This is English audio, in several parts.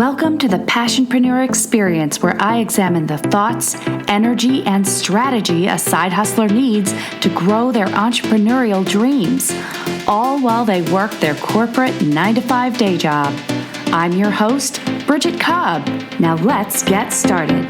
Welcome to the Passionpreneur Experience, where I examine the thoughts, energy, and strategy a side hustler needs to grow their entrepreneurial dreams, all while they work their corporate 9-to-5 day job. I'm your host, Bridget Cobb. Now let's get started.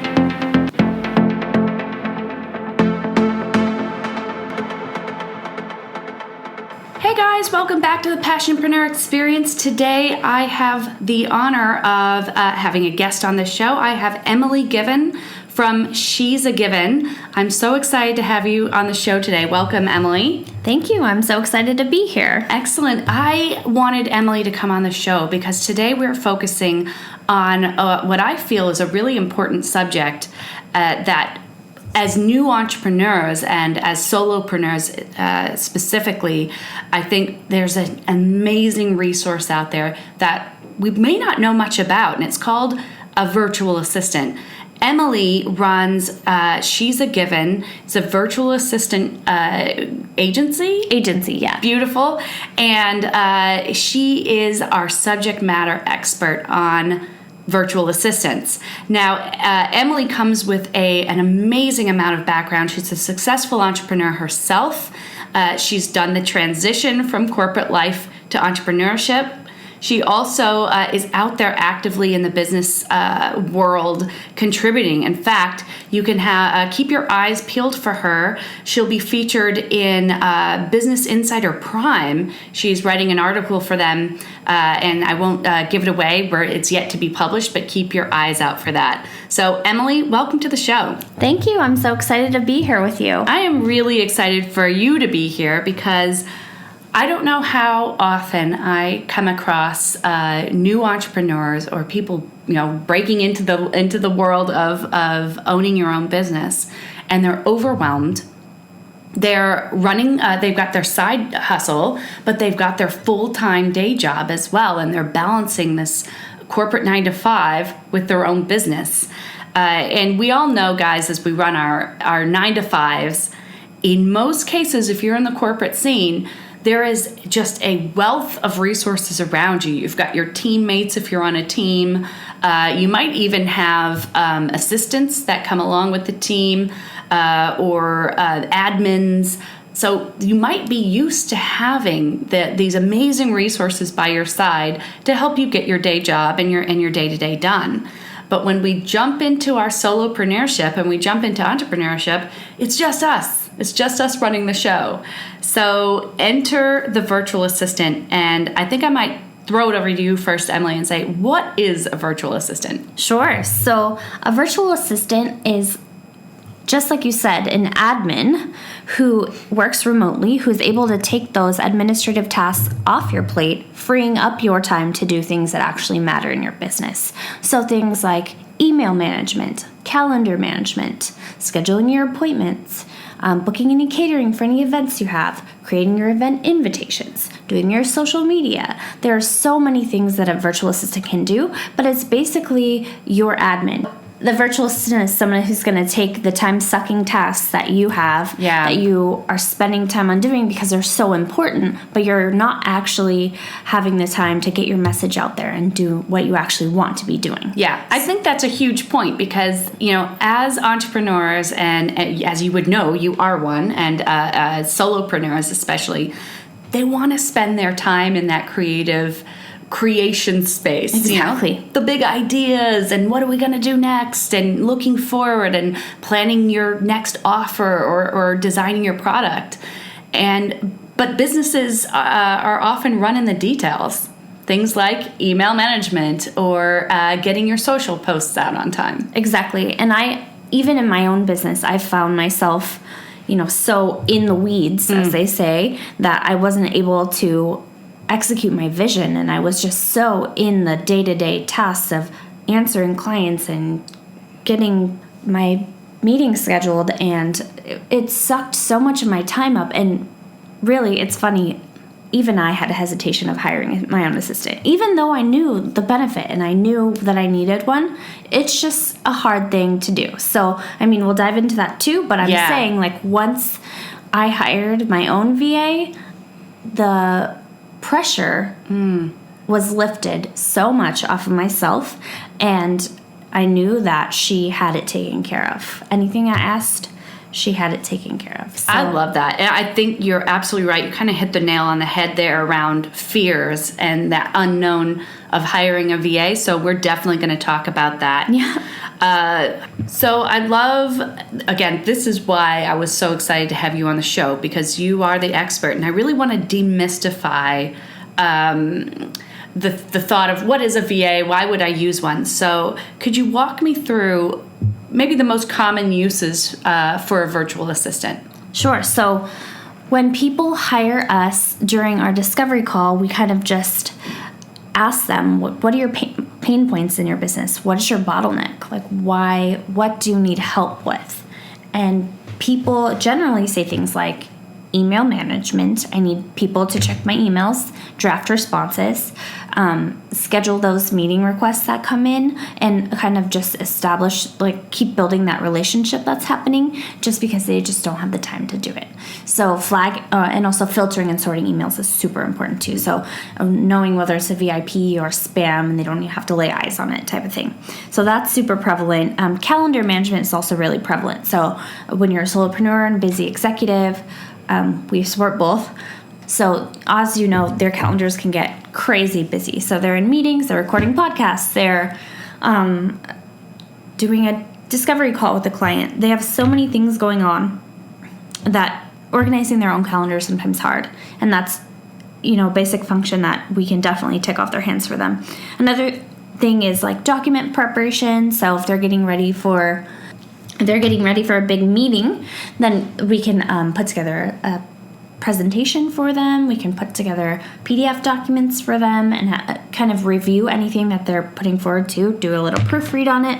Hey guys, welcome back to the Passionpreneur Experience. Today I have the honor of having a guest on the show. I have Emilie Given from She's a Given. I'm so excited to have you on the show today. Welcome, Emilie. Thank you. I'm so excited to be here. Excellent. I wanted Emilie to come on the show because today we're focusing on what I feel is a really important subject that as new entrepreneurs and as solopreneurs specifically, I think there's an amazing resource out there that we may not know much about, and it's called a virtual assistant. Emilie runs She's a Given. It's a virtual assistant agency. Agency, yeah. Beautiful. And she is our subject matter expert on virtual assistants. Now, Emilie comes with an amazing amount of background. She's a successful entrepreneur herself. She's done the transition from corporate life to entrepreneurship. She also is out there actively in the business world contributing. In fact, you can keep your eyes peeled for her. She'll be featured in Business Insider Prime. She's writing an article for them, and I won't give it away where it's yet to be published, but keep your eyes out for that. So, Emilie, welcome to the show. Thank you. I'm so excited to be here with you. I am really excited for you to be here because I don't know how often I come across new entrepreneurs or people, breaking into the world of owning your own business, and they're overwhelmed. They're running. They've got their side hustle, but they've got their full-time day job as well, and they're balancing this corporate 9-to-5 with their own business. And we all know, guys, as we run our 9-to-5s, in most cases, if you're in the corporate scene, there is just a wealth of resources around you. You've got your teammates if you're on a team. You might even have assistants that come along with the team or admins. So you might be used to having these amazing resources by your side to help you get your day job and your day-to-day done. But when we jump into our solopreneurship and we jump into entrepreneurship, it's just us. It's just us running the show. So enter the virtual assistant. And I think I might throw it over to you first, Emilie, and say, what is a virtual assistant? Sure. So a virtual assistant is, just like you said, an admin who works remotely, who's able to take those administrative tasks off your plate, freeing up your time to do things that actually matter in your business. So things like email management, calendar management, scheduling your appointments, booking any catering for any events you have, creating your event invitations, doing your social media. There are so many things that a virtual assistant can do, but it's basically your admin. The virtual assistant is someone who's going to take the time-sucking tasks that you have, that you are spending time on doing because they're so important, but you're not actually having the time to get your message out there and do what you actually want to be doing. Yeah, I think that's a huge point because, as entrepreneurs, and as you would know, you are one, and solopreneurs especially, they want to spend their time in that creation space. Exactly. The big ideas and what are we going to do next and looking forward and planning your next offer or designing your product. But businesses are often run in the details. Things like email management or getting your social posts out on time. Exactly. And even in my own business, I've found myself, so in the weeds, as they say, that I wasn't able to execute my vision, and I was just so in the day-to-day tasks of answering clients and getting my meetings scheduled, and it sucked so much of my time up. And really, it's funny, even I had a hesitation of hiring my own assistant. Even though I knew the benefit and I knew that I needed one, it's just a hard thing to do. So, we'll dive into that too, but I'm saying, once I hired my own VA, the pressure was lifted so much off of myself, and I knew that she had it taken care of. Anything I asked, she had it taken care of. So. I love that. And I think you're absolutely right. You kind of hit the nail on the head there around fears and that unknown of hiring a VA. So we're definitely going to talk about that. Yeah. So I love, again, this is why I was so excited to have you on the show, because you are the expert. And I really want to demystify the thought of what is a VA? Why would I use one? So could you walk me through maybe the most common uses for a virtual assistant? Sure. So when people hire us during our discovery call, we kind of just ask them, what are your pain points in your business? What is your bottleneck? Like, what do you need help with? And people generally say things like email management. I need people to check my emails, draft responses, schedule those meeting requests that come in, and kind of just establish, keep building that relationship that's happening, just because they just don't have the time to do it. So flag, and also filtering and sorting emails is super important too. So knowing whether it's a VIP or spam, and they don't even have to lay eyes on it type of thing. So that's super prevalent. Calendar management is also really prevalent. So when you're a solopreneur and busy executive, we support both. So as you know, their calendars can get crazy busy. So they're in meetings, they're recording podcasts, they're doing a discovery call with the client. They have so many things going on that organizing their own calendar is sometimes hard. And that's, basic function that we can definitely tick off their hands for them. Another thing is document preparation. So if they're getting ready for a big meeting, then we can put together a presentation for them. We can put together PDF documents for them and kind of review anything that they're putting forward to, do a little proofread on it.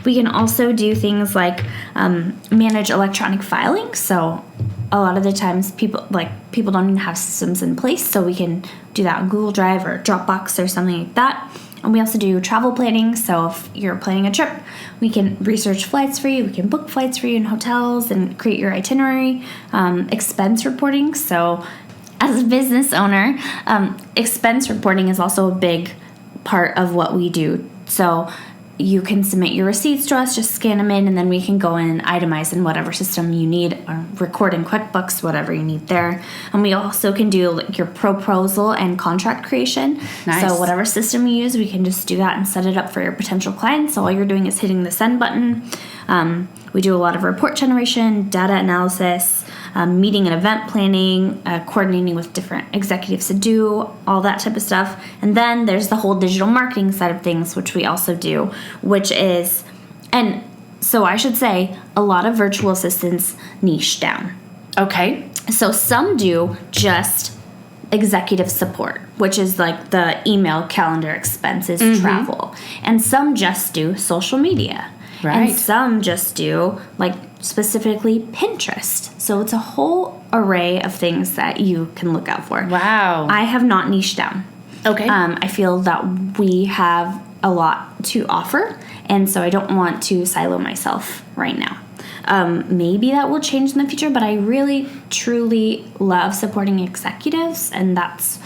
We can also do things like manage electronic filing. So a lot of the times people don't even have systems in place, so we can do that on Google Drive or Dropbox or something like that. And we also do travel planning. So if you're planning a trip, we can research flights for you. We can book flights for you in hotels and create your itinerary. Expense reporting. So as a business owner, expense reporting is also a big part of what we do. So you can submit your receipts to us, just scan them in, and then we can go in and itemize in whatever system you need, or record in QuickBooks, whatever you need there. And we also can do your proposal and contract creation. Nice. So whatever system you use, we can just do that and set it up for your potential clients. So all you're doing is hitting the send button. We do a lot of report generation, data analysis, meeting and event planning, coordinating with different executives to do all that type of stuff. And then there's the whole digital marketing side of things, which we also do, which is, and so I should say, a lot of virtual assistants niche down. Okay. So some do just executive support, which is the email, calendar, expenses, travel. And some just do social media. Right. And some just do specifically Pinterest. So it's a whole array of things that you can look out for. Wow. I have not niched down. Okay. I feel that we have a lot to offer, and so I don't want to silo myself right now. Maybe that will change in the future, but I really, truly love supporting executives, and that's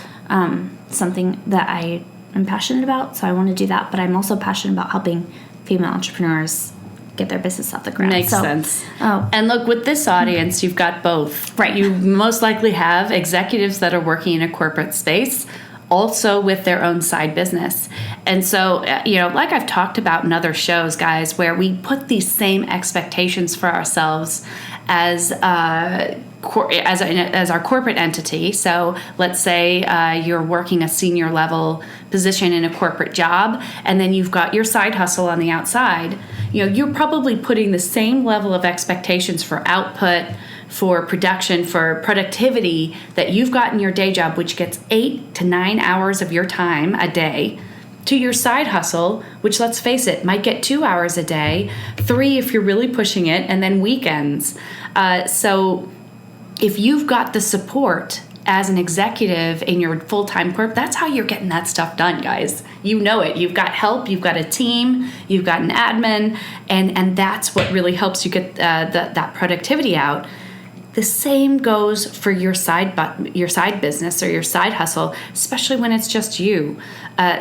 something that I am passionate about, so I want to do that. But I'm also passionate about helping female entrepreneurs get their business off the ground. Makes sense. And look, with this audience, you've got both. Right. You most likely have executives that are working in a corporate space, also with their own side business. And so, like I've talked about in other shows, guys, where we put these same expectations for ourselves as our corporate entity. So let's say you're working a senior level position in a corporate job, and then you've got your side hustle on the outside. You're probably putting the same level of expectations for output, for production, for productivity that you've got in your day job, which gets 8 to 9 hours of your time a day, to your side hustle, which, let's face it, might get 2 hours a day, 3 if you're really pushing it, and then weekends. So if you've got the support as an executive in your full-time corp, that's how you're getting that stuff done, guys. You know it. You've got help, you've got a team, you've got an admin, and that's what really helps you get that productivity out. The same goes for your side business or your side hustle, especially when it's just you.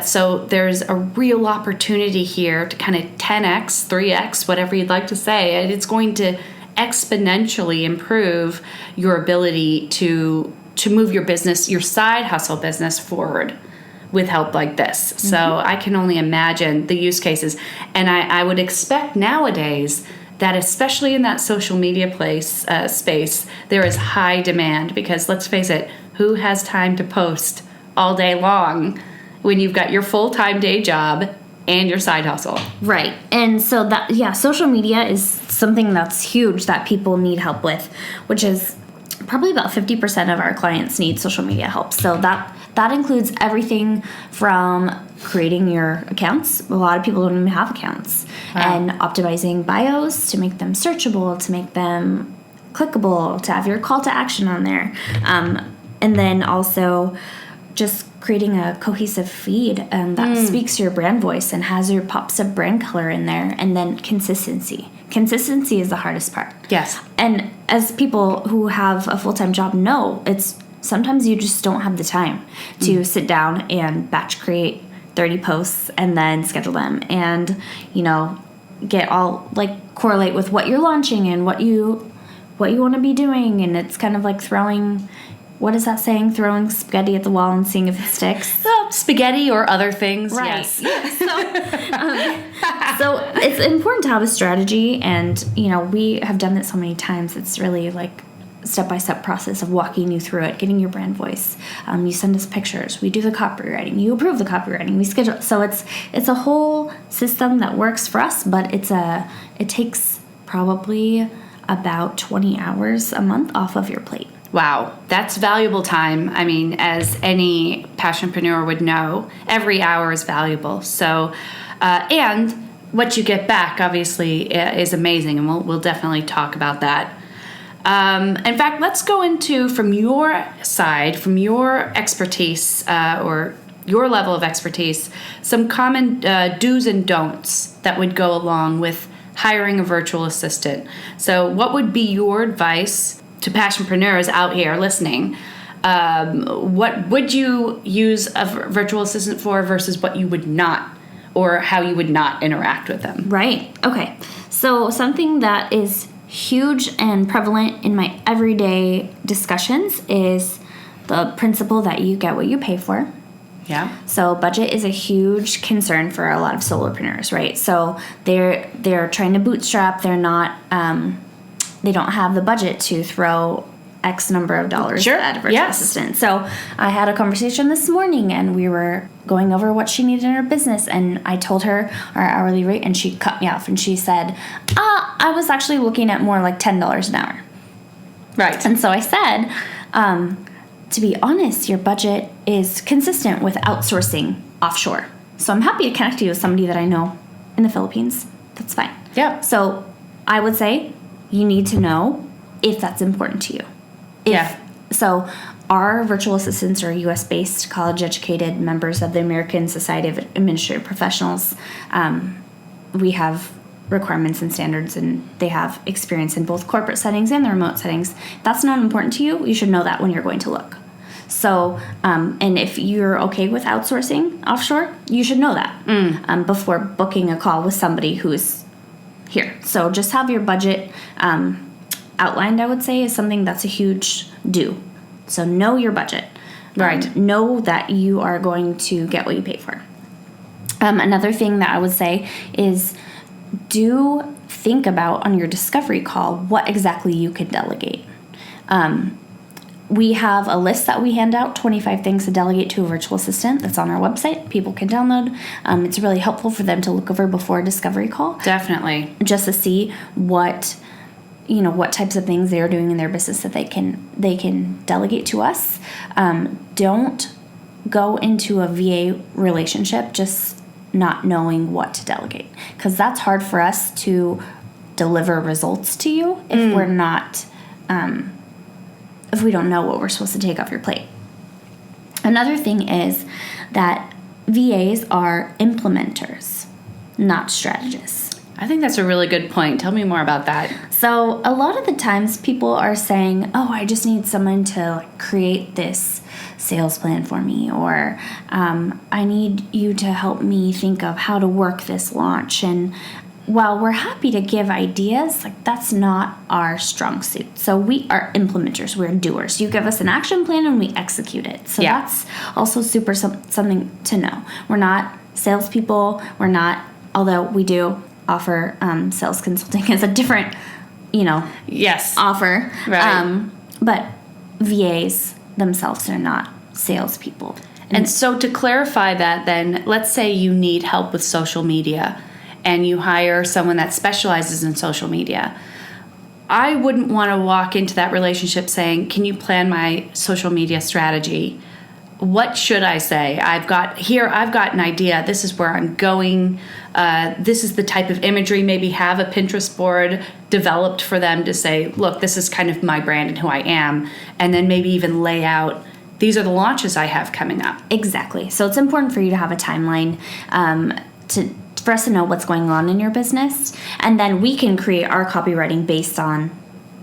So there's a real opportunity here to kind of 10x, 3x, whatever you'd like to say. And it's going to exponentially improve your ability to move your business, your side hustle business forward with help like this. Mm-hmm. So I can only imagine the use cases. And I would expect nowadays that especially in that social media space, there is high demand because let's face it, who has time to post all day long when you've got your full-time day job and your side hustle? Right. And so social media is something that's huge that people need help with, which is probably about 50% of our clients need social media help. So that includes everything from creating your accounts. A lot of people don't even have accounts. Wow. And optimizing bios to make them searchable, to make them clickable, to have your call to action on there. And then also just creating a cohesive feed that speaks your brand voice and has your pops of brand color in there. And then consistency. Consistency is the hardest part. Yes. And as people who have a full-time job know, sometimes you just don't have the time to sit down and batch create 30 posts and then schedule them and, get all correlate with what you're launching and what you want to be doing. And it's kind of like throwing, what is that saying? Throwing spaghetti at the wall and seeing if it sticks. Spaghetti or other things. Right. Yes. So it's important to have a strategy. And, we have done it so many times. It's really step-by-step process of walking you through it, getting your brand voice. You send us pictures. We do the copywriting. You approve the copywriting. We schedule. So it's a whole system that works for us, but it takes probably about 20 hours a month off of your plate. Wow, that's valuable time. I mean, as any passionpreneur would know, every hour is valuable. So, and what you get back, obviously, is amazing, and we'll definitely talk about that. In fact, let's go into, from your side, from your expertise or your level of expertise, some common do's and don'ts that would go along with hiring a virtual assistant. So what would be your advice to passionpreneurs out here listening? What would you use a virtual assistant for versus what you would not, or how you would not interact with them? Right. Okay. So something that is huge and prevalent in my everyday discussions is the principle that you get what you pay for. Yeah. So budget is a huge concern for a lot of solopreneurs, right? So they're trying to bootstrap. They're not. They don't have the budget to throw X number of dollars at a virtual assistant. So I had a conversation this morning, and we were going over what she needed in her business, and I told her our hourly rate, and she cut me off, and she said, I was actually looking at more like $10 an hour. Right. And so I said, to be honest, your budget is consistent with outsourcing offshore. So I'm happy to connect you with somebody that I know in the Philippines. That's fine. Yeah. So I would say you need to know if that's important to you. So our virtual assistants are U.S.-based, college-educated members of the American Society of Administrative Professionals. We have requirements and standards, and they have experience in both corporate settings and the remote settings. If that's not important to you, you should know that when you're going to look. So, and if you're okay with outsourcing offshore, you should know that before booking a call with somebody who's here. So just have your budget outlined, I would say, is something that's a huge do. So know your budget. Right. Know that you are going to get what you pay for. Another thing that I would say is do think about on your discovery call what exactly you could delegate. We have a list that we hand out, 25 things to delegate to a virtual assistant. That's on our website. People can download. It's really helpful for them to look over before a discovery call. Definitely. Just to see what types of things they're doing in their business that they can delegate to us. Don't go into a VA relationship just not knowing what to delegate, because that's hard for us to deliver results to you if we're not, if we don't know what we're supposed to take off your plate. Another thing is that VAs are implementers, not strategists. I think that's a really good point. Tell me more about that. So a lot of the times people are saying, oh, I just need someone to create this sales plan for me, or I need you to help me think of how to work this launch. And while we're happy to give ideas, like that's not our strong suit. So we are implementers, we're doers. You give us an action plan and we execute it. So that's also super something to know. We're not salespeople. We're not, although we do offer sales consulting as a different, offer. Right. But VAs themselves are not salespeople. And so to clarify that then, let's say you need help with social media and you hire someone that specializes in social media. I wouldn't want to walk into that relationship saying, can you plan my social media strategy? What should I say? I've got an idea. This is where I'm going. This is the type of imagery. Maybe have a Pinterest board developed for them to say, look, this is kind of my brand and who I am. And then maybe even lay out, these are the launches I have coming up. Exactly. So it's important for you to have a timeline for us to know what's going on in your business. And then we can create our copywriting based on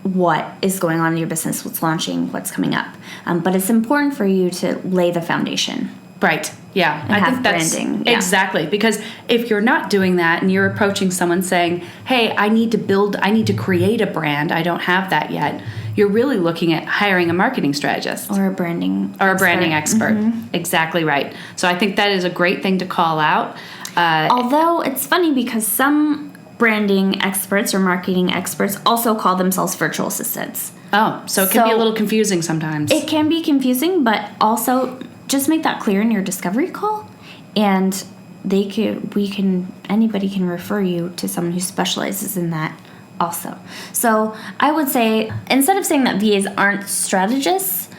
what is going on in your business, what's launching, what's coming up. But it's important for you to lay the foundation. Right. Yeah. And I think that's branding. Yeah. Exactly. Because if you're not doing that and you're approaching someone saying, hey, I need to create a brand. I don't have that yet. You're really looking at hiring a marketing strategist. Or a branding expert. Mm-hmm. Exactly right. So I think that is a great thing to call out. Although it's funny because some branding experts or marketing experts also call themselves virtual assistants. Oh, so it can be a little confusing sometimes. It can be confusing, but also just make that clear in your discovery call, and anybody can refer you to someone who specializes in that also. So I would say, instead of saying that VAs aren't strategists,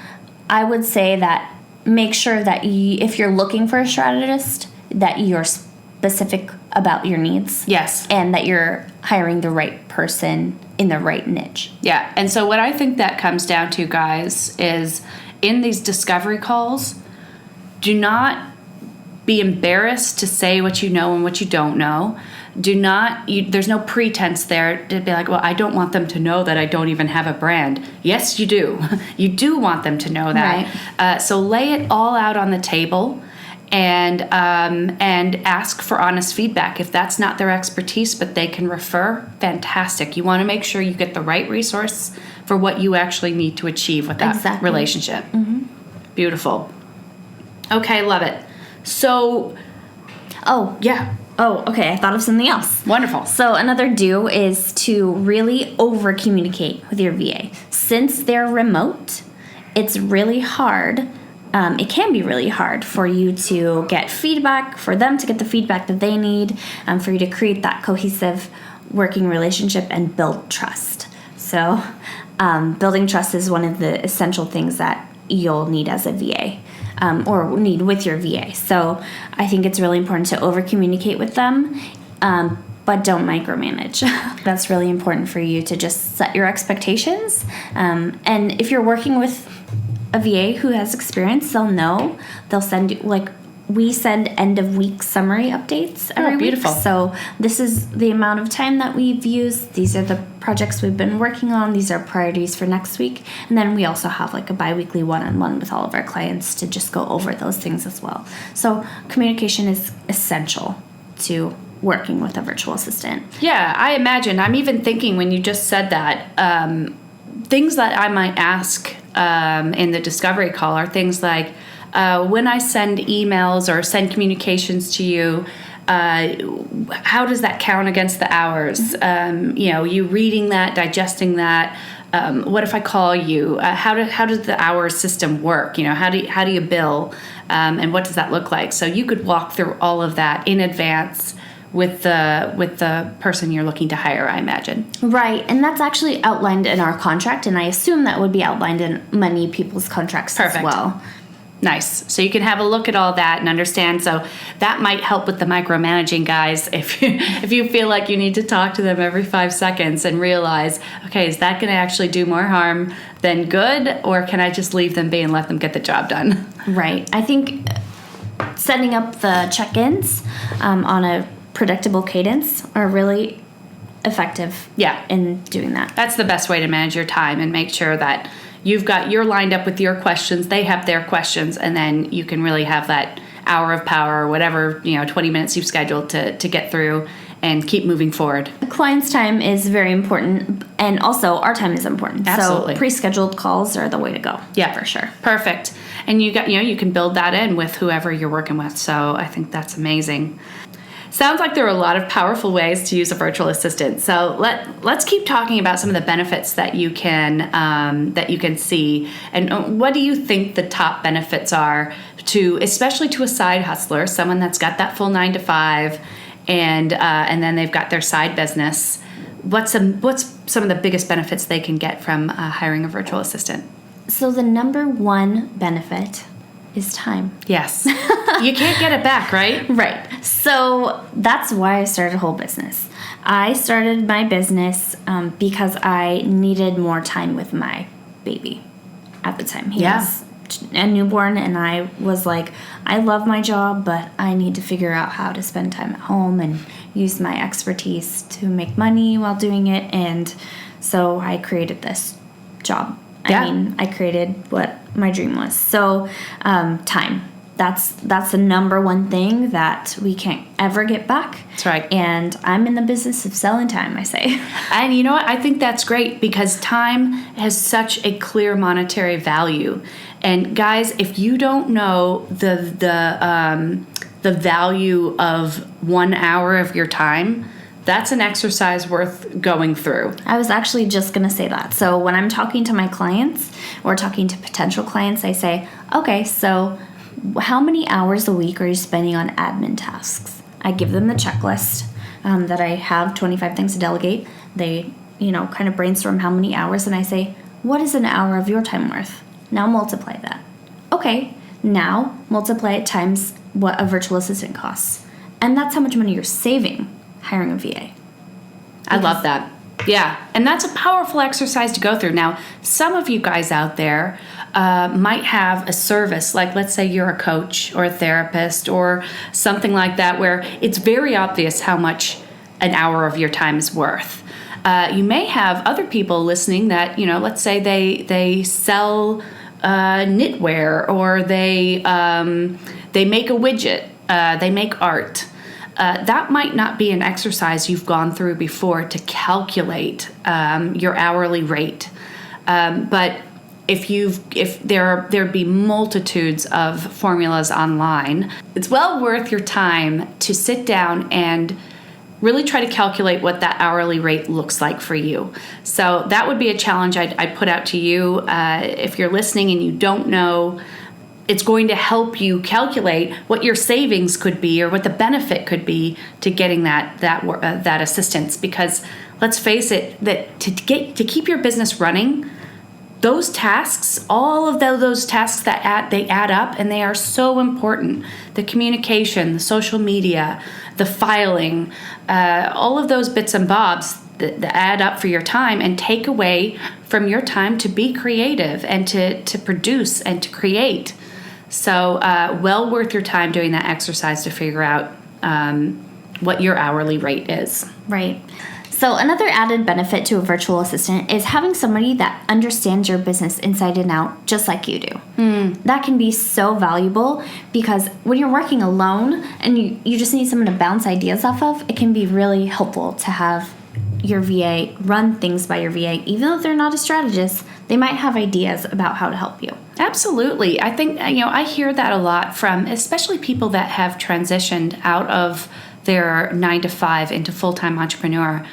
I would say that make sure that if you're looking for a strategist, that you're specific about your needs. Yes. And that you're hiring the right person in the right niche. Yeah. And so what I think that comes down to, guys, is in these discovery calls, do not be embarrassed to say what you know and what you don't know. There's no pretense there to be like, well, I don't want them to know that I don't even have a brand. Yes, you do. You do want them to know that. Right. So lay it all out on the table. And ask for honest feedback. If that's not their expertise, but they can refer, fantastic. You want to make sure you get the right resource for what you actually need to achieve with that relationship. Mm-hmm. Beautiful. Okay, love it. So, okay, I thought of something else. Wonderful. So another do is to really over communicate with your VA. Since they're remote, it's really hard. It can be really hard for you to get feedback, for them to get the feedback that they need, for you to create that cohesive working relationship and build trust. So building trust is one of the essential things that you'll need as a VA, or need with your VA. So I think it's really important to over communicate with them, but don't micromanage. That's really important for you to just set your expectations. And if you're working with a VA who has experience, they'll send you, we send end of week summary updates every week. Beautiful. So this is the amount of time that we've used. These are the projects we've been working on. These are priorities for next week. And then we also have a bi-weekly one-on-one with all of our clients to just go over those things as well. So communication is essential to working with a virtual assistant. Yeah, I imagine. I'm even thinking when you just said that, things that I might ask in the discovery call are things like, when I send emails or send communications to you, how does that count against the hours? You reading that, digesting that. What if I call you? How does the hour system work? How do you bill? And what does that look like? So you could walk through all of that in advance with the person you're looking to hire, I imagine. Right, and that's actually outlined in our contract, and I assume that would be outlined in many people's contracts as well. Nice. So you can have a look at all that and understand. So that might help with the micromanaging, guys. If you feel like you need to talk to them every 5 seconds and realize, okay, is that going to actually do more harm than good, or can I just leave them be and let them get the job done? Right. I think setting up the check-ins on a predictable cadence are really effective Yeah. in doing that. That's the best way to manage your time and make sure that you're lined up with your questions, they have their questions, and then you can really have that hour of power or whatever, 20 minutes you've scheduled to get through and keep moving forward. The client's time is very important, and also our time is important. Absolutely. So pre-scheduled calls are the way to go. Yeah, for sure. Perfect. And you can build that in with whoever you're working with. So I think that's amazing. Sounds like there are a lot of powerful ways to use a virtual assistant. So let's keep talking about some of the benefits that you can see. And what do you think the top benefits are especially to a side hustler, someone that's got that full 9 to 5, and then they've got their side business? What's some of the biggest benefits they can get from hiring a virtual assistant? So the number one benefit is time. Yes. You can't get it back, right? Right. So that's why I started a whole business. I started my business because I needed more time with my baby at the time. He was a newborn, and I was like, I love my job, but I need to figure out how to spend time at home and use my expertise to make money while doing it. And so I created this job. Yeah. I created what my dream was. So time. That's the number one thing that we can't ever get back. That's right. And I'm in the business of selling time, I say. And you know what? I think that's great because time has such a clear monetary value. And guys, if you don't know the value of 1 hour of your time, that's an exercise worth going through. I was actually just going to say that. So when I'm talking to my clients or talking to potential clients, I say, okay, so how many hours a week are you spending on admin tasks? I give them the checklist that I have 25 things to delegate. They, kind of brainstorm how many hours, and I say, what is an hour of your time worth? Now multiply that. Okay, now multiply it times what a virtual assistant costs. And that's how much money you're saving hiring a VA. I love that. Yeah, and that's a powerful exercise to go through. Now, some of you guys out there might have a service, like let's say you're a coach or a therapist or something like that, where it's very obvious how much an hour of your time is worth. You may have other people listening that, let's say they sell knitwear, or they make a widget, they make art. That might not be an exercise you've gone through before to calculate your hourly rate. But if there'd be multitudes of formulas online, it's well worth your time to sit down and really try to calculate what that hourly rate looks like for you. So that would be a challenge I'd put out to you. If you're listening and you don't know, it's going to help you calculate what your savings could be or what the benefit could be to getting that assistance. Because let's face it, that to keep your business running, those tasks, all of those tasks they add up, and they are so important. The communication, the social media, the filing, all of those bits and bobs that add up for your time and take away from your time to be creative and to produce and to create. So well worth your time doing that exercise to figure out what your hourly rate is. Right. So another added benefit to a virtual assistant is having somebody that understands your business inside and out just like you do. That can be so valuable because when you're working alone and you just need someone to bounce ideas off of, it can be really helpful to have your VA run things by your VA. Even though they're not a strategist, they might have ideas about how to help you. Absolutely. I think, I hear that a lot from especially people that have transitioned out of their 9 to 5 into full-time entrepreneur.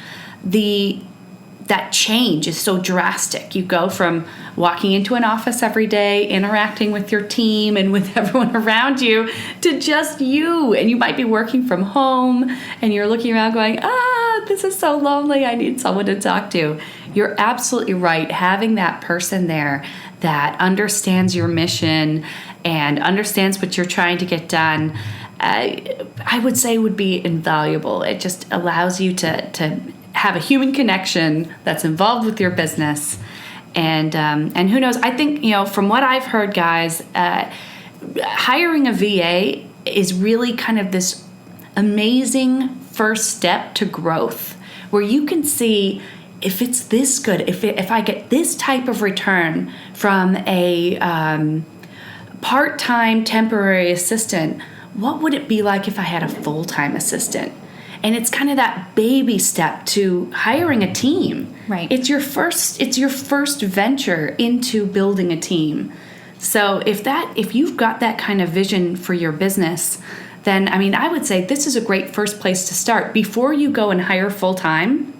That change is so drastic. You go from walking into an office every day, interacting with your team and with everyone around you, to just you. And you might be working from home and you're looking around going, this is so lonely. I need someone to talk to. You're absolutely right. Having that person there that understands your mission and understands what you're trying to get done, I would say would be invaluable. It just allows you to have a human connection that's involved with your business. And who knows, I think, from what I've heard, guys, hiring a VA is really kind of this amazing first step to growth, where you can see if it's this good, if I get this type of return from a part-time temporary assistant, what would it be like if I had a full-time assistant? And it's kind of that baby step to hiring a team. Right. It's your first venture into building a team. So if you've got that kind of vision for your business, then I would say this is a great first place to start. Before you go and hire full-time,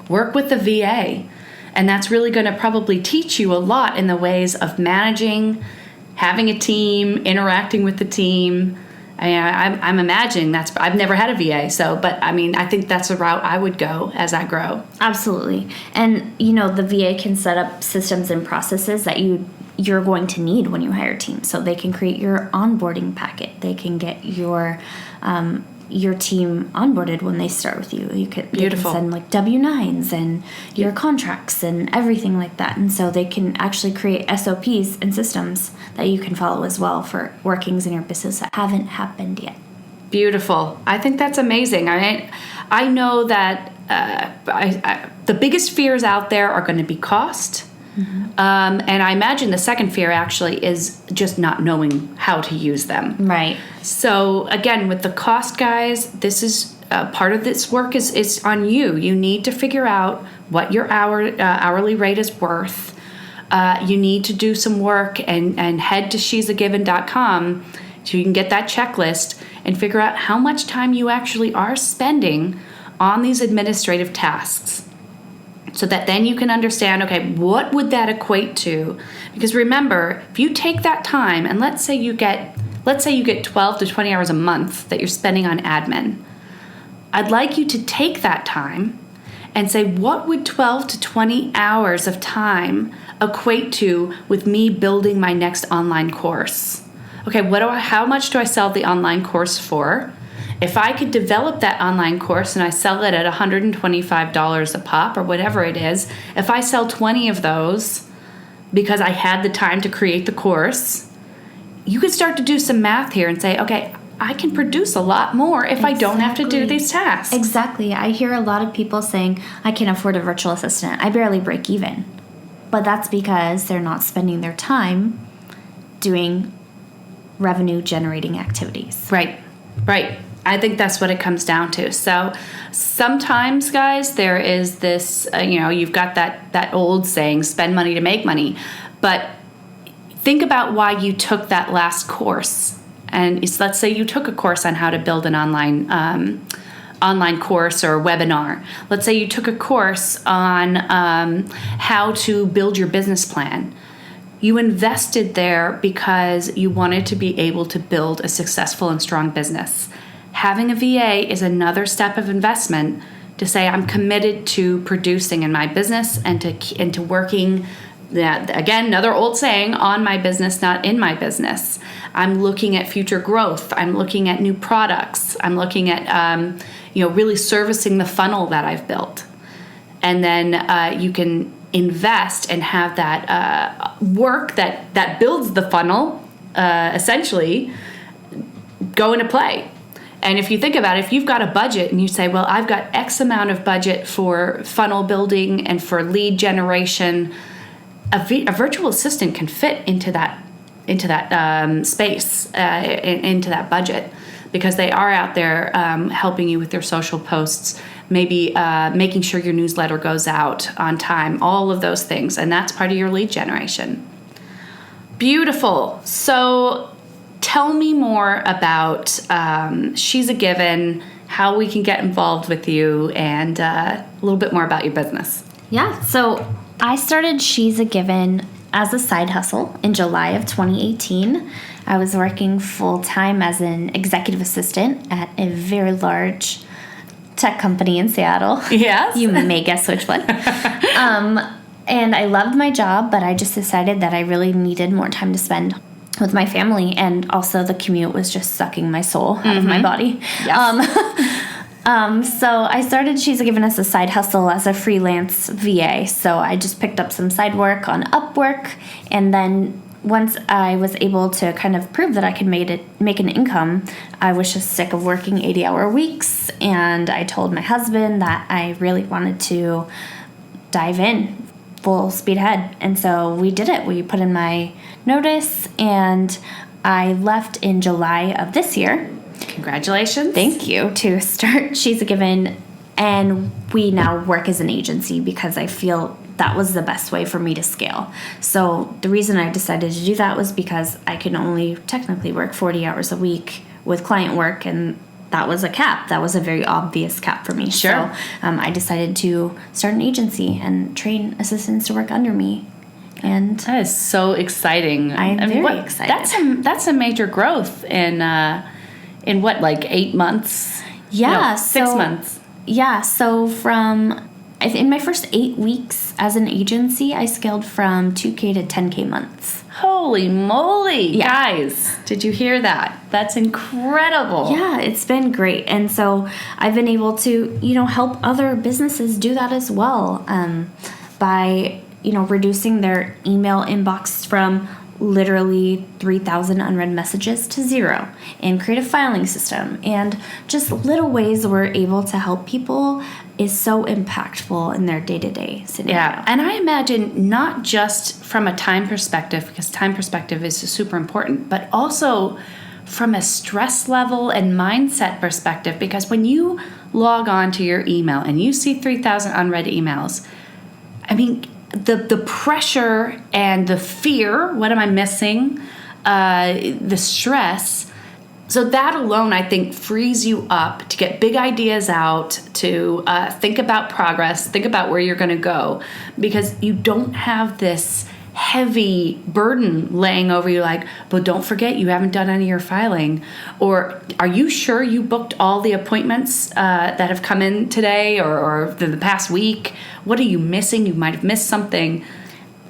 work with the VA. And that's really going to probably teach you a lot in the ways of managing, having a team, interacting with the team. I'm imagining I've never had a VA, but I think that's a route I would go as I grow. Absolutely. And, the VA can set up systems and processes that you're going to need when you hire a team. So they can create your onboarding packet. They can get your team onboarded when they start with you. They can send like W-9s and your contracts and everything like that. And so they can actually create SOPs and systems that you can follow as well for workings in your business that haven't happened yet. Beautiful. I think that's amazing. I know that the biggest fears out there are going to be cost. Mm-hmm. And I imagine the second fear actually is just not knowing how to use them. Right. So again, with the cost, guys, this is part of this work is on you. You need to figure out what your hourly rate is worth. You need to do some work and head to she'sagiven.com so you can get that checklist and figure out how much time you actually are spending on these administrative tasks. So that then you can understand, okay, what would that equate to? Because remember, if you take that time and let's say you get 12 to 20 hours a month that you're spending on admin, I'd like you to take that time and say, what would 12 to 20 hours of time equate to with me building my next online course? Okay, how much do I sell the online course for? If I could develop that online course and I sell it at $125 a pop or whatever it is, if I sell 20 of those because I had the time to create the course, you could start to do some math here and say, okay, I can produce a lot more if I don't have to do these tasks. Exactly. I hear a lot of people saying, I can afford a virtual assistant. I barely break even. But that's because they're not spending their time doing revenue generating activities. Right. I think that's what it comes down to. So sometimes, guys, there is this, you've got that old saying, spend money to make money. But think about why you took that last course. And let's say you took a course on how to build an online course or webinar. Let's say you took a course on how to build your business plan. You invested there because you wanted to be able to build a successful and strong business. Having a VA is another step of investment to say I'm committed to producing in my business and to working, that again, another old saying, on my business, not in my business. I'm looking at future growth. I'm looking at new products. I'm looking at really servicing the funnel that I've built. And then you can invest and have that work that builds the funnel essentially go into play. And if you think about it, if you've got a budget and you say, well, I've got X amount of budget for funnel building and for lead generation, a virtual assistant can fit into that space, into that budget, because they are out there helping you with your social posts, maybe making sure your newsletter goes out on time, all of those things. And that's part of your lead generation. Beautiful. So tell me more about She's a Given, how we can get involved with you, and a little bit more about your business. Yeah, so I started She's a Given as a side hustle in July of 2018. I was working full-time as an executive assistant at a very large tech company in Seattle. Yes. You may guess which one. And I loved my job, but I just decided that I really needed more time to spend with my family, and also the commute was just sucking my soul out of my body. Yes. So I started She's a Given as a side hustle as a freelance VA. So I just picked up some side work on Upwork, and then once I was able to kind of prove that I could make an income, I was just sick of working 80-hour weeks, and I told my husband that I really wanted to dive in full speed ahead. And so we did it. We put in my notice, and I left in July of this year. Congratulations. Thank you. To start She's a Given, and we now work as an agency because I feel that was the best way for me to scale. So the reason I decided to do that was because I can only technically work 40 hours a week with client work, and that was a cap. That was a very obvious cap for me. Sure. So I decided to start an agency and train assistants to work under me. And that is so exciting. I'm very excited. That's a major growth in what, like 8 months? Yeah. No, 6 months. Yeah. So in my first 8 weeks as an agency, I scaled from 2K to 10K months. Holy moly. Yeah. Guys, did you hear that? That's incredible. Yeah, it's been great. And so I've been able to, help other businesses do that as well, by, reducing their email inbox from literally 3,000 unread messages to 0, and create a filing system, and just little ways we're able to help people is so impactful in their day-to-day scenario. Yeah, and I imagine not just from a time perspective, because time perspective is super important, but also from a stress level and mindset perspective, because when you log on to your email and you see 3,000 unread emails, I mean, the pressure and the fear, what am I missing, the stress. So that alone, I think, frees you up to get big ideas out, to think about progress, think about where you're going to go, because you don't have this heavy burden laying over you like, but don't forget you haven't done any of your filing. Or are you sure you booked all the appointments that have come in today or the past week? What are you missing? You might have missed something.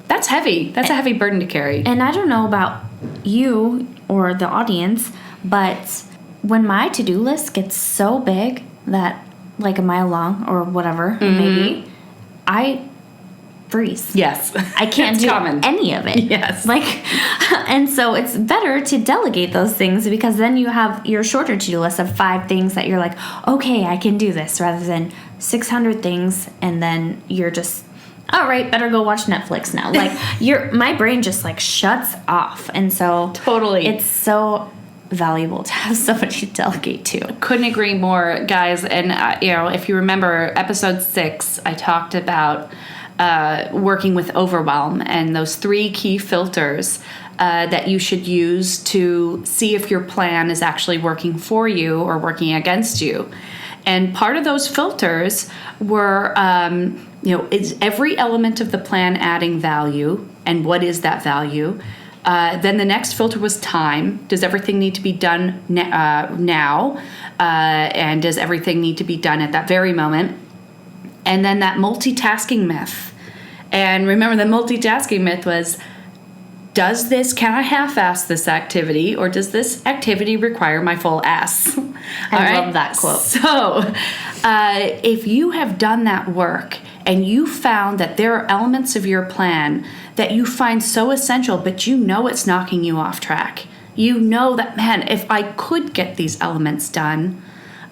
That's heavy. That's a heavy burden to carry. And I don't know about you or the audience, but when my to-do list gets so big that, like a mile long or whatever, maybe, I freeze. Yes. I can't do any of it. Yes. And so it's better to delegate those things, because then you have your shorter to-do list of 5 things that you're like, okay, I can do this, rather than 600 things, and then you're just, all right, better go watch Netflix now. My brain just shuts off. And so totally, it's so valuable to have somebody to delegate to. Couldn't agree more, guys. And if you remember episode 6, I talked about working with overwhelm and those 3 key filters that you should use to see if your plan is actually working for you or working against you. And part of those filters were, is every element of the plan adding value, and what is that value? Then the next filter was time. Does everything need to be done now? And does everything need to be done at that very moment? And then that multitasking myth. And remember, the multitasking myth was, can I half-ass this activity, or does this activity require my full ass? I love that quote. So if you have done that work and you found that there are elements of your plan that you find so essential, but it's knocking you off track, that, man, if I could get these elements done,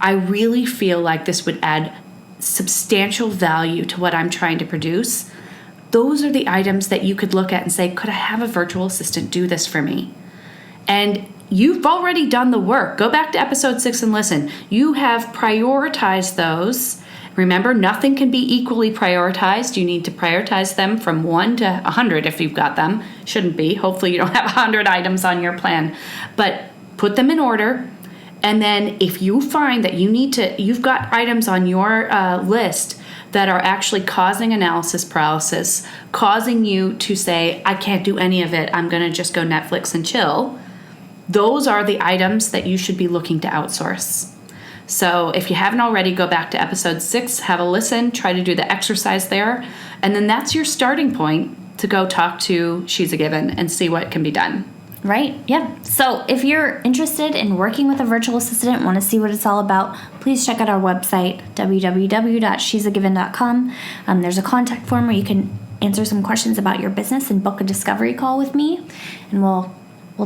I really feel like this would add substantial value to what I'm trying to produce. Those are the items that you could look at and say, could I have a virtual assistant do this for me? And you've already done the work. Go back to episode 6 and listen. You have prioritized those. Remember, nothing can be equally prioritized. You need to prioritize them from 1 to 100 if you've got them. Shouldn't be. Hopefully you don't have 100 items on your plan. But put them in order. And then if you find that you've got items on your list that are actually causing analysis paralysis, causing you to say, I can't do any of it, I'm going to just go Netflix and chill, those are the items that you should be looking to outsource. So if you haven't already, go back to episode 6, have a listen, try to do the exercise there, and then that's your starting point to go talk to She's a Given and see what can be done. Right, yeah. So if you're interested in working with a virtual assistant, want to see what it's all about, please check out our website, www.she'sagiven.com. There's a contact form where you can answer some questions about your business and book a discovery call with me, and we'll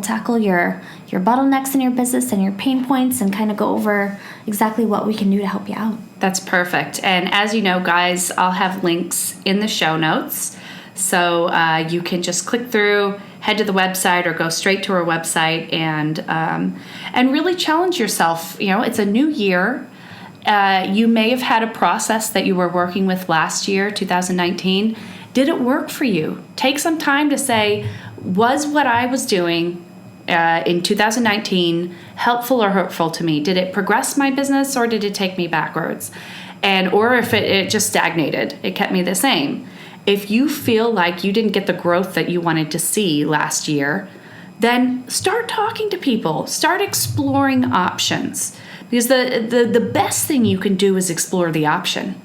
tackle your bottlenecks in your business and your pain points and kind of go over exactly what we can do to help you out. That's perfect. And as you know, guys, I'll have links in the show notes. So you can just click through, head to the website, or go straight to our website and really challenge yourself. It's a new year. You may have had a process that you were working with last year, 2019. Did it work for you? Take some time to say, was what I was doing in 2019 helpful or hurtful to me? Did it progress my business, or did it take me backwards? Or if it just stagnated, it kept me the same. If you feel like you didn't get the growth that you wanted to see last year, then start talking to people. Start exploring options. Because the best thing you can do is explore the option.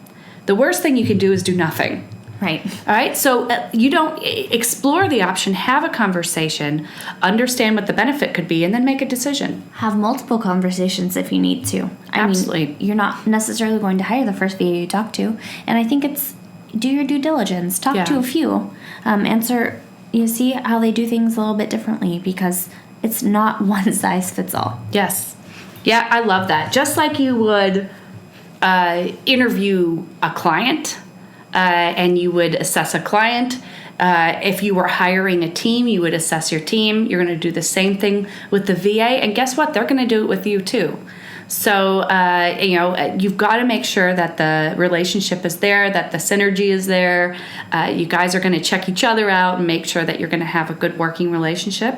The worst thing you can do is do nothing. Right. All right. So you don't explore the option, have a conversation, understand what the benefit could be, and then make a decision. Have multiple conversations if you need to. Absolutely. I mean, you're not necessarily going to hire the first VA you talk to. And I think it's do your due diligence. Talk to a few. See how they do things a little bit differently, because it's not one size fits all. Yes. Yeah, I love that. Just like you would interview a client, and you would assess a client. If you were hiring a team, you would assess your team. You're going to do the same thing with the VA. And guess what? They're going to do it with you too. So, you've got to make sure that the relationship is there, that the synergy is there. You guys are going to check each other out and make sure that you're going to have a good working relationship.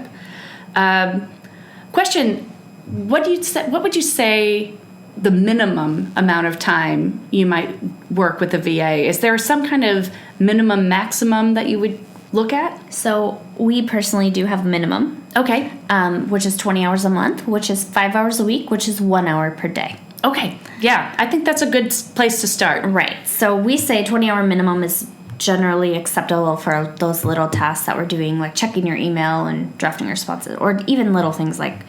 Question, what would you say the minimum amount of time you might work with a VA? Is there some kind of minimum maximum that you would look at? So we personally do have a minimum. Okay. Which is 20 hours a month, which is 5 hours a week, which is 1 hour per day. Okay. Yeah, I think that's a good place to start. Right. So we say 20-hour minimum is generally acceptable for those little tasks that we're doing, like checking your email and drafting responses, or even little things like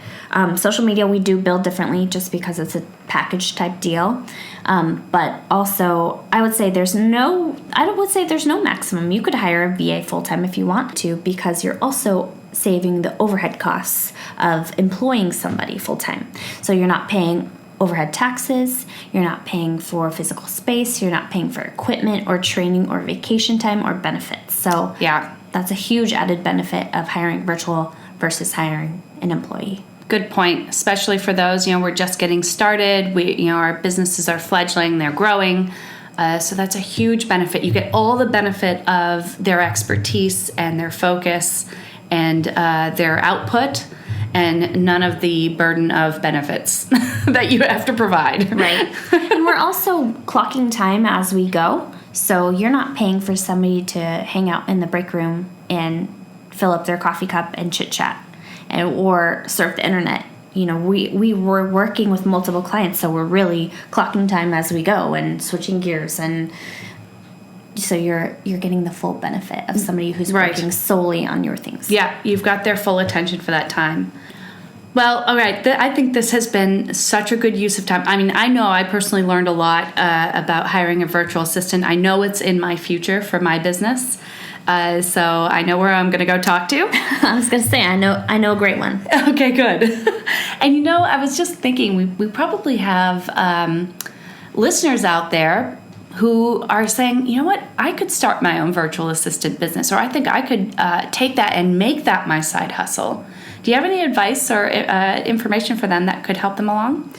social media. We do bill differently just because it's a package type deal. But also, I would say there's no maximum. You could hire a VA full-time if you want to, because you're also saving the overhead costs of employing somebody full-time. So you're not paying overhead taxes, you're not paying for physical space, you're not paying for equipment or training or vacation time or benefits. So yeah, that's a huge added benefit of hiring virtual versus hiring an employee. Good point, especially for those, we're just getting started. Our businesses are fledgling, they're growing. So that's a huge benefit. You get all the benefit of their expertise and their focus and their output, and none of the burden of benefits that you have to provide. Right. And we're also clocking time as we go. So you're not paying for somebody to hang out in the break room and fill up their coffee cup and chit chat or surf the internet. We were working with multiple clients, so we're really clocking time as we go and switching gears, and so you're getting the full benefit of somebody who's working solely on your things. Yeah, you've got their full attention for that time. Well, all right. I think this has been such a good use of time. I mean, I know I personally learned a lot about hiring a virtual assistant. I know it's in my future for my business. So I know where I'm going to go talk to. I was going to say, I know a great one. Okay, good. And I was just thinking we probably have listeners out there who are saying, you know what, I could start my own virtual assistant business, or I think I could take that and make that my side hustle. Do you have any advice or information for them that could help them along?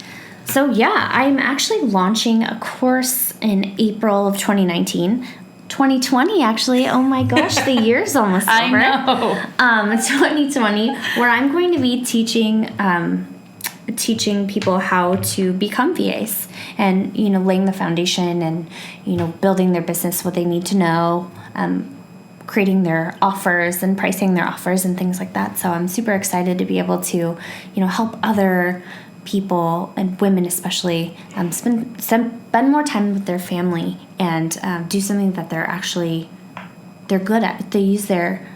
So yeah, I'm actually launching a course in April of 2019. 2020, actually. Oh my gosh, the year's almost over. I know. 2020, where I'm going to be teaching people how to become VAs and, laying the foundation and, building their business, what they need to know, creating their offers and pricing their offers and things like that. So I'm super excited to be able to, help other people, and women especially, spend more time with their family and do something that they're good at. They use their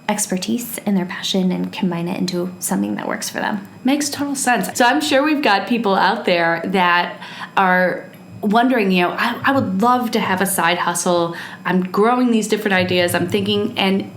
expertise and their passion and combine it into something that works for them. Makes total sense. So I'm sure we've got people out there that are wondering, I would love to have a side hustle. I'm growing these different ideas. I'm thinking, and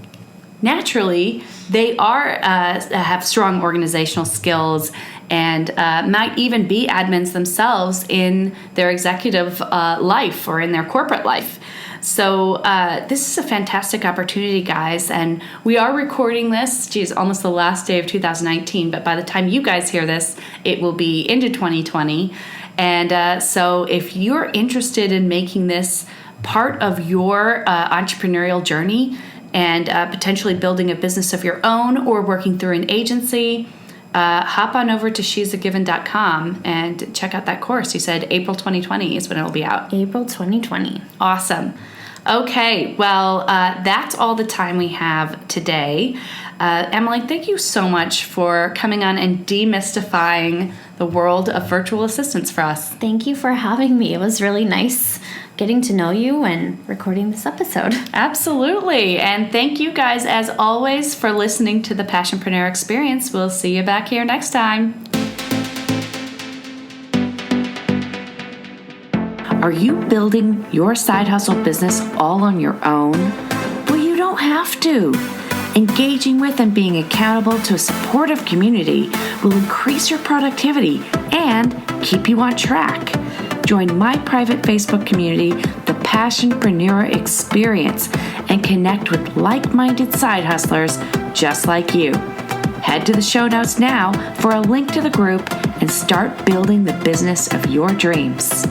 naturally, they have strong organizational skills and might even be admins themselves in their executive life or in their corporate life. So this is a fantastic opportunity, guys, and we are recording this, almost the last day of 2019, but by the time you guys hear this, it will be into 2020. And so if you're interested in making this part of your entrepreneurial journey and potentially building a business of your own or working through an agency, hop on over to she'sagiven.com and check out that course. You said April 2020 is when it'll be out. April 2020. Awesome. Okay, well, that's all the time we have today. Emilie, thank you so much for coming on and demystifying the world of virtual assistants for us. Thank you for having me. It was really nice getting to know you and recording this episode. Absolutely. And thank you guys, as always, for listening to the Passionpreneur Experience. We'll see you back here next time. Are you building your side hustle business all on your own? Well, you don't have to. Engaging with and being accountable to a supportive community will increase your productivity and keep you on track. Join my private Facebook community, the Passionpreneur Experience, and connect with like-minded side hustlers just like you. Head to the show notes now for a link to the group and start building the business of your dreams.